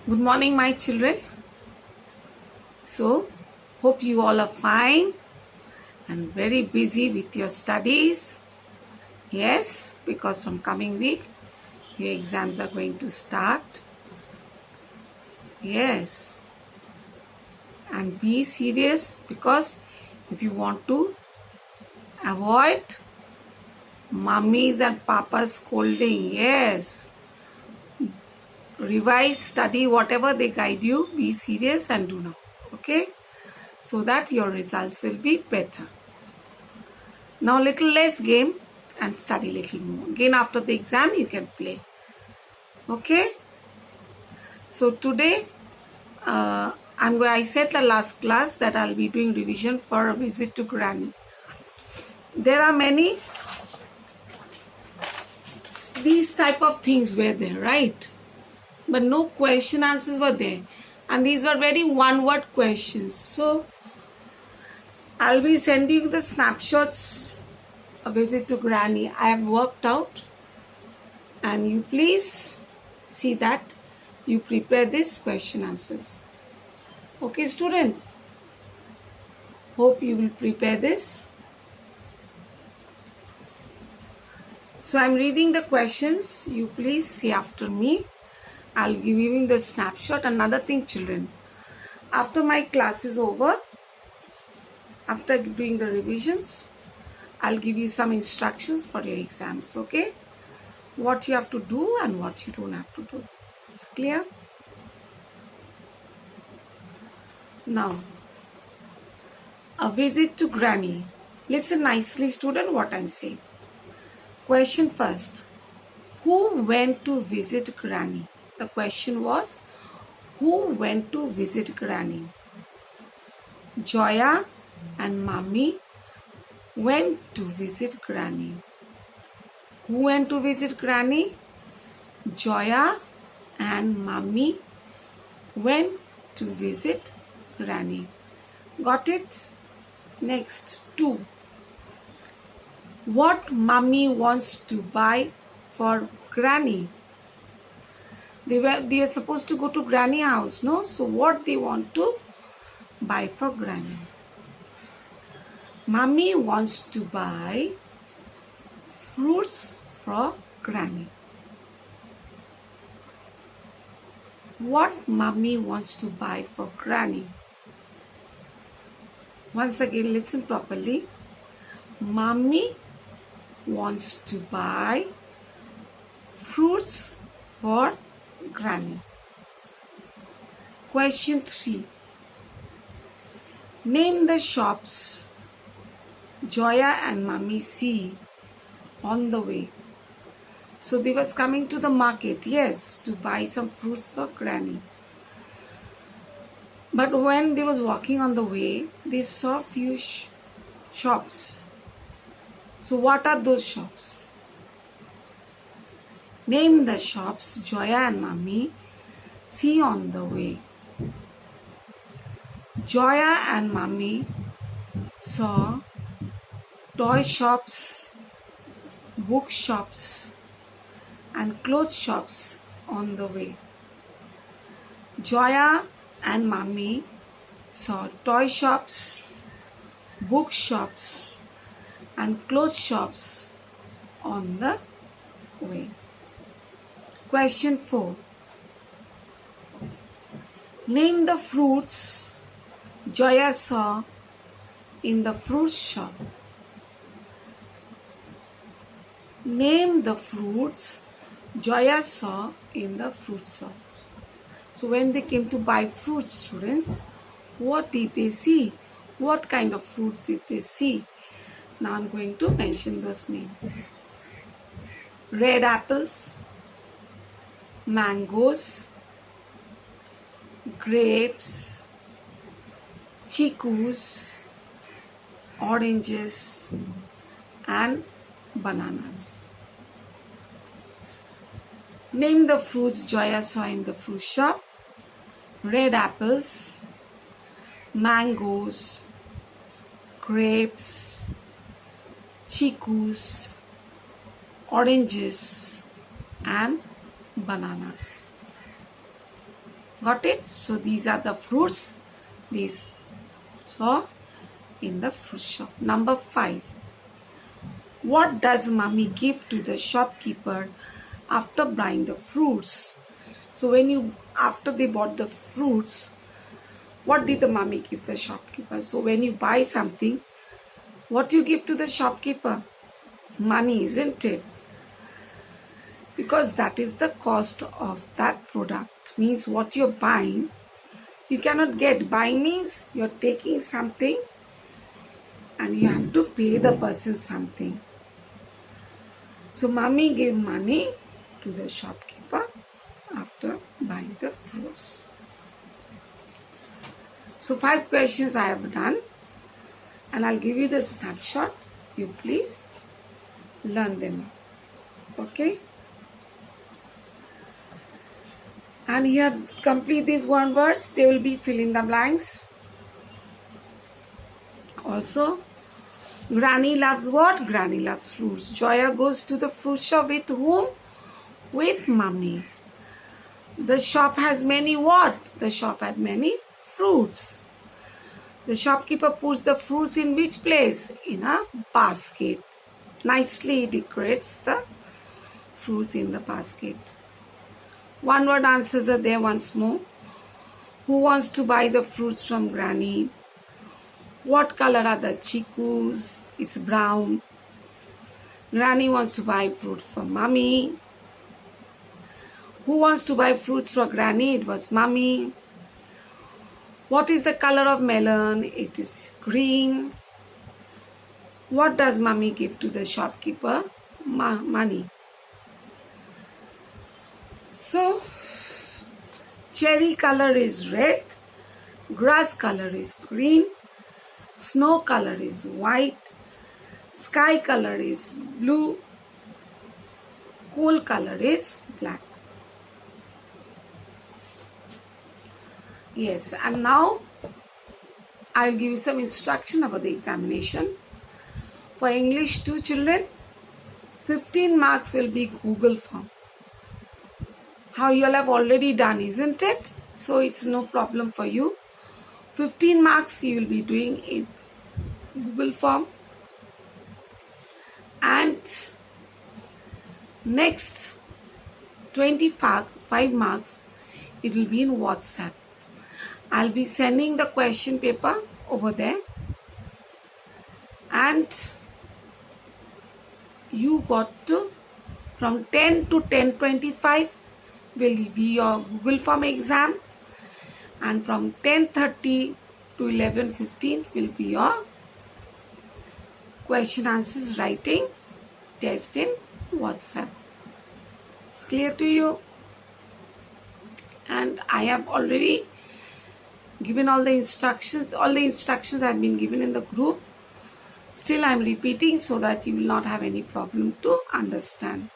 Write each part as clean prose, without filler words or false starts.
Good morning, my children. So, hope you all are fine and very busy with your studies. Yes, because from coming week, your exams are going to start. Yes, and be serious because if you want to avoid mummies and papa's scolding, yes, revise, study, whatever they guide you, be serious and do now. Okay, so that your results will be better. Now little less game and study little more. Again after the exam you can play. Okay. So today I said the last class that I'll be doing revision for a visit to Granny. There are many these type of things were there, right? But no question answers were there. And these were very one-word questions. So I'll be sending you the snapshots a visit to Granny. I have worked out, and you please see that you prepare this question answers. Okay, students? Hope you will prepare this. So I'm reading the questions. You please see after me. I'll be giving the snapshot. Another thing, children. After my class is over, after doing the revisions, I'll give you some instructions for your exams, okay? What you have to do and what you don't have to do. It's clear? Now, a visit to Granny. Listen nicely, student, what I'm saying. Question first. Who went to visit Granny? The question was, who went to visit Granny? Joya and Mummy went to visit Granny. Who went to visit Granny? Joya and Mummy went to visit Granny. Got it? Next, 2. What Mummy wants to buy for Granny? They are supposed to go to Granny house, no? So what they want to buy for Granny? Mummy wants to buy fruits for Granny. What Mummy wants to buy for Granny? Once again, listen properly. Mummy wants to buy fruits for Granny. Question 3. Name the shops Joya and Mummy see on the way. So they was coming to the market, yes, to buy some fruits for Granny. But when they was walking on the way, they saw few shops. So what are those shops? Name the shops Joya and Mummy see on the way. Joya and Mummy saw toy shops, book shops, and clothes shops on the way. Joya and Mummy saw toy shops, book shops, and clothes shops on the way. Question 4. Name the fruits Joya saw in the fruit shop. Name the fruits Joya saw in the fruit shop. So when they came to buy fruits, students, what did they see? What kind of fruits did they see? Now I'm going to mention those names. Red apples, mangoes, grapes, chicus, oranges, and bananas. Name the fruits Joya saw in the fruit shop. Red apples, mangoes, grapes, chicus, oranges, and bananas. Got it? So these are the fruits. These. So in the fruit shop. Number 5. What does mommy give to the shopkeeper after buying the fruits? So after they bought the fruits, what did the mommy give the shopkeeper? So when you buy something, what you give to the shopkeeper? Money, isn't it? Because that is the cost of that product. Means what you're buying, you cannot get. Buying means you're taking something and you have to pay the person something. So mommy gave money to the shopkeeper after buying the fruits. So 5 questions I have done, and I'll give you the snapshot. You please learn them. Okay? And here complete these one words. They will be fill in the blanks. Also, Granny loves what? Granny loves fruits. Joya goes to the fruit shop with whom? With mommy. The shop has many what? The shop had many fruits. The shopkeeper puts the fruits in which place? In a basket. Nicely decorates the fruits in the basket. One word answers are there once more. Who wants to buy the fruits from Granny? What color are the chicus? It's brown. Granny wants to buy fruit from mommy. Who wants to buy fruits for Granny? It was mommy. What is the color of melon? It is green. What does mommy give to the shopkeeper? Money. So, cherry color is red. Grass color is green. Snow color is white. Sky color is blue. Cool color is black. Yes, and now I'll give you some instruction about the examination. For English 2 children, 15 marks will be Google form. How you all have already done, isn't it? So it's no problem for you. 15 marks you will be doing in Google form. And next 25 marks, it will be in WhatsApp. I'll be sending the question paper over there. And you got to, from 10 to 10:25 will be your Google form exam. And from 10:30 to 11:15 will be your question answers writing test in WhatsApp. It's clear to you? And I have already given all the instructions. All the instructions have been given in the group. Still I am repeating so that you will not have any problem to understand.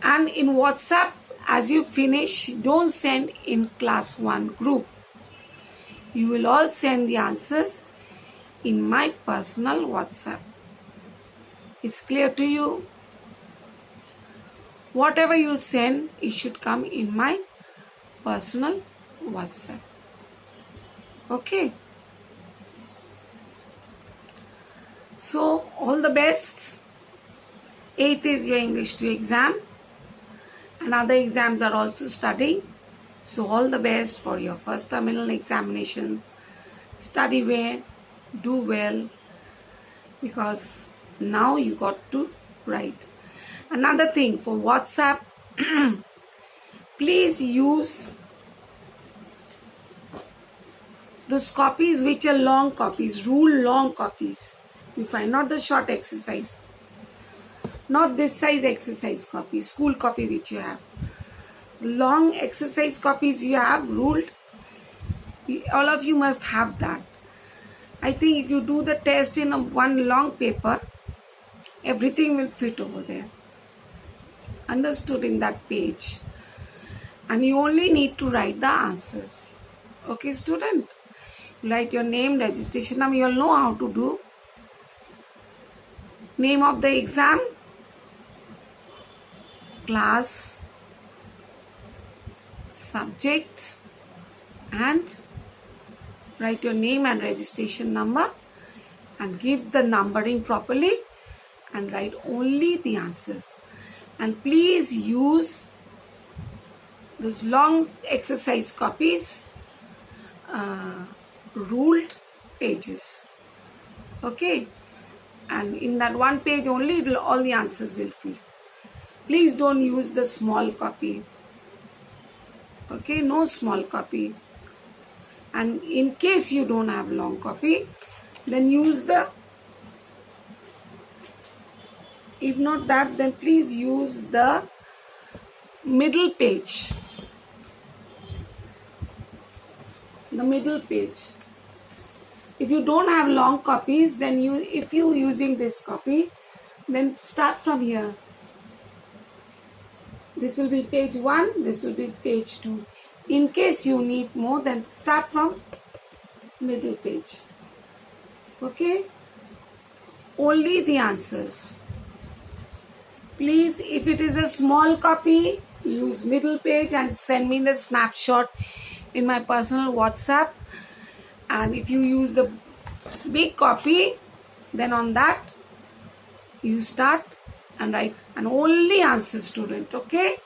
And in WhatsApp, as you finish, don't send in class 1 group. You will all send the answers in my personal WhatsApp. It's clear to you? Whatever you send, it should come in my personal WhatsApp. Okay? So, all the best. 8th is your English 2 exam. And other exams are also studying. So, all the best for your first terminal examination. Study well, do well, because now you got to write. Another thing for WhatsApp, please use those copies which are long copies, rule long copies. You find not the short exercise, not this size exercise copy, school copy which you have. The long exercise copies you have ruled, all of you must have that. I think if you do the test in one long paper, everything will fit over there. Understood in that page. And you only need to write the answers. Okay, student? Write your name, registration number. You all know how to do. Name of the exam, class subject, and write your name and registration number and give the numbering properly and write only the answers. And please use those long exercise copies, ruled pages. Okay, and in that one page only all the answers will fill. Please don't use the small copy. Okay, no small copy. And in case you don't have long copy, then use the, if not that, then please use the middle page. The middle page. If you don't have long copies, then if you using this copy, then start from here. This will be page 1, this will be page 2. In case you need more, then start from middle page. Okay? Only the answers. Please, if it is a small copy, use middle page and send me the snapshot in my personal WhatsApp. And if you use the big copy, then on that you start and write and only answer, student. Okay?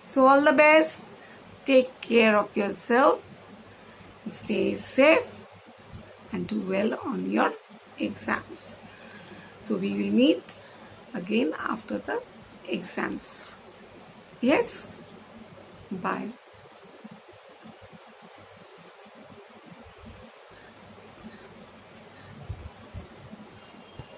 So all the best. Take care of yourself and stay safe and do well on your exams. So we will meet again after the exams. Yes? Bye.